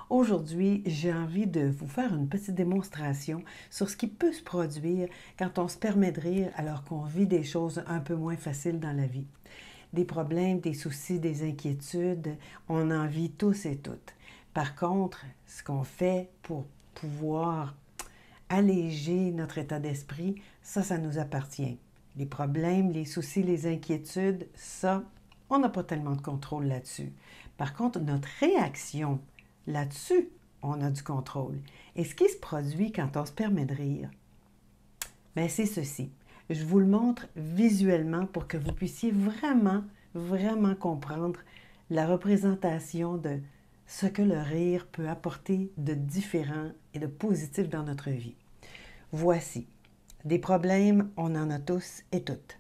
Aujourd'hui, j'ai envie de vous faire une petite démonstration sur ce qui peut se produire quand on se permet de rire alors qu'on vit des choses un peu moins faciles dans la vie. Des problèmes, des soucis, des inquiétudes, on en vit tous et toutes. Par contre, ce qu'on fait pour pouvoir alléger notre état d'esprit, ça nous appartient. Les problèmes, les soucis, les inquiétudes, ça, on n'a pas tellement de contrôle là-dessus. Par contre, notre réaction là-dessus, on a du contrôle. Et ce qui se produit quand on se permet de rire, bien, c'est ceci. Je vous le montre visuellement pour que vous puissiez vraiment comprendre la représentation de ce que le rire peut apporter de différent et de positif dans notre vie. Voici. Des problèmes, on en a tous et toutes.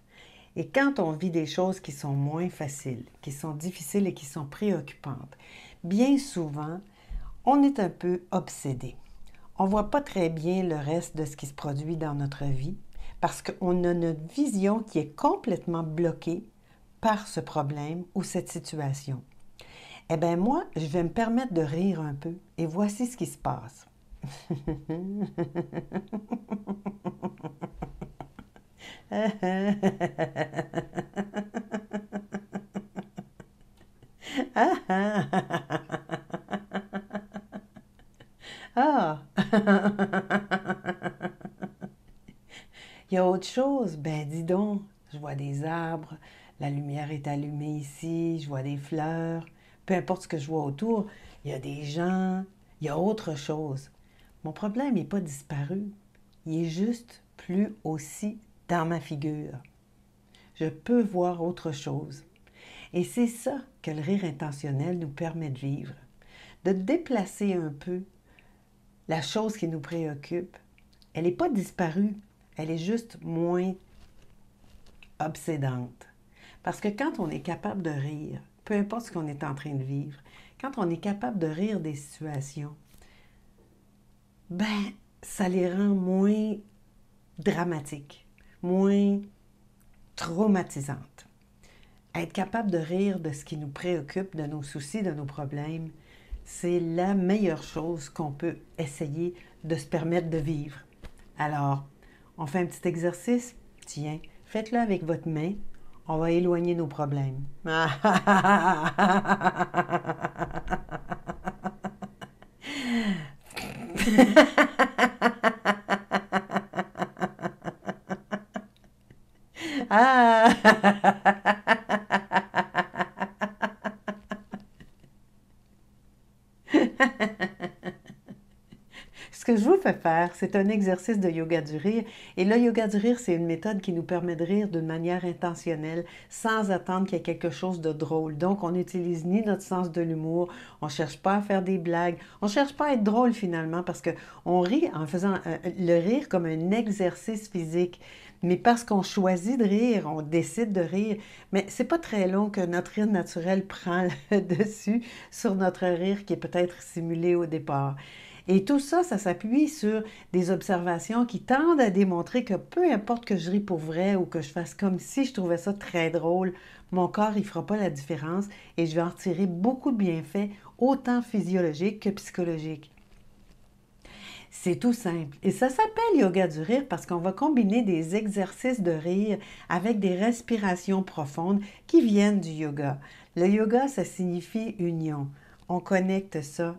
Et quand on vit des choses qui sont moins faciles, qui sont difficiles et qui sont préoccupantes, bien souvent, on est un peu obsédé. On ne voit pas très bien le reste de ce qui se produit dans notre vie parce qu'on a notre vision qui est complètement bloquée par ce problème ou cette situation. Eh bien, moi, je vais me permettre de rire un peu et voici ce qui se passe. Ah! Il y a autre chose? Ben dis donc, je vois des arbres, la lumière est allumée ici, je vois des fleurs, peu importe ce que je vois autour, il y a des gens, il y a autre chose. Mon problème n'est pas disparu, il est juste plus aussi dans ma figure. Je peux voir autre chose. Et c'est ça que le rire intentionnel nous permet de vivre, de déplacer un peu la chose qui nous préoccupe. Elle n'est pas disparue, elle est juste moins obsédante. Parce que quand on est capable de rire, peu importe ce qu'on est en train de vivre, quand on est capable de rire des situations, ben, ça les rend moins dramatiques, moins traumatisantes. Être capable de rire de ce qui nous préoccupe, de nos soucis, de nos problèmes, c'est la meilleure chose qu'on peut essayer de se permettre de vivre. Alors, on fait un petit exercice? Tiens, faites-le avec votre main. On va éloigner nos problèmes. Ah! Ce que je vous fais faire, c'est un exercice de yoga du rire. Et le yoga du rire, c'est une méthode qui nous permet de rire d'une manière intentionnelle, sans attendre qu'il y ait quelque chose de drôle. Donc, on n'utilise ni notre sens de l'humour, on ne cherche pas à faire des blagues, on ne cherche pas à être drôle finalement, parce qu'on rit en faisant le rire comme un exercice physique. Mais parce qu'on choisit de rire, on décide de rire. Mais c'est pas très long que notre rire naturel prend le dessus sur notre rire qui est peut-être simulé au départ. Et tout ça, ça s'appuie sur des observations qui tendent à démontrer que peu importe que je rie pour vrai ou que je fasse comme si je trouvais ça très drôle, mon corps, il ne fera pas la différence et je vais en retirer beaucoup de bienfaits, autant physiologiques que psychologiques. C'est tout simple. Et ça s'appelle yoga du rire parce qu'on va combiner des exercices de rire avec des respirations profondes qui viennent du yoga. Le yoga, ça signifie union. On connecte ça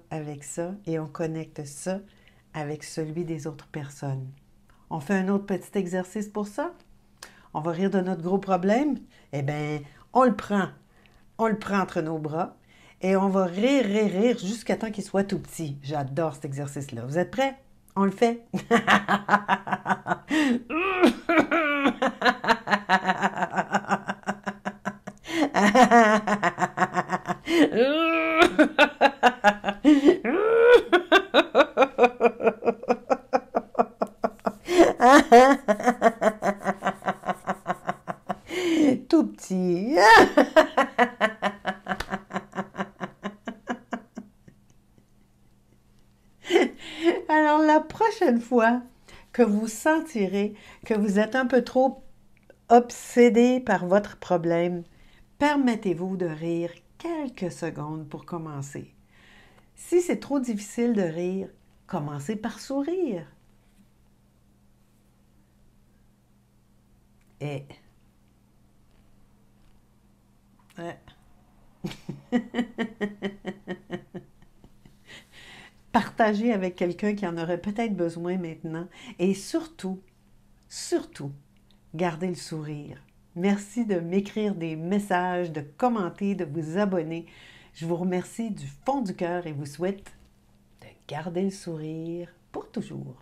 et on connecte ça avec celui des autres personnes. On fait un autre petit exercice pour ça. On va rire de notre gros problème. Eh bien, on le prend. On le prend entre nos bras et on va rire jusqu'à temps qu'il soit tout petit. J'adore cet exercice-là. Vous êtes prêts? On le fait? Tout petit. Alors, la prochaine fois que vous sentirez que vous êtes un peu trop obsédé par votre problème, permettez-vous de rire quelques secondes pour commencer. Si c'est trop difficile de rire, commencez par sourire. Et... ouais. Partagez avec quelqu'un qui en aurait peut-être besoin maintenant. Et surtout, surtout, gardez le sourire. Merci de m'écrire des messages, de commenter, de vous abonner. Je vous remercie du fond du cœur et vous souhaite de garder le sourire pour toujours.